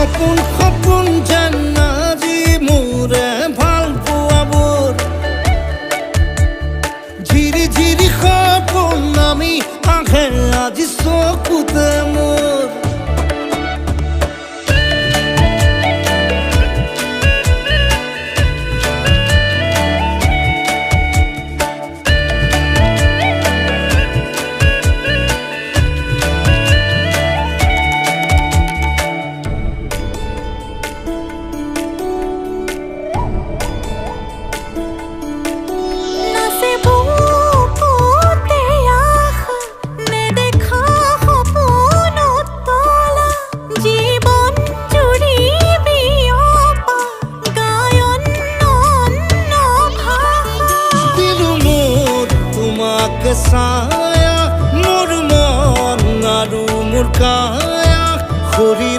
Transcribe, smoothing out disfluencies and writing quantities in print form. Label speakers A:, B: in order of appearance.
A: সপোন সপোন যেন আজি মোৰে ভাল পোৱাবোৰ ঝিৰি ঝিৰি সপোন আমি আহে আজি চকুতে মোৰ ছায়া মোৰ মন আৰু মোৰ কায়া শৰীৰ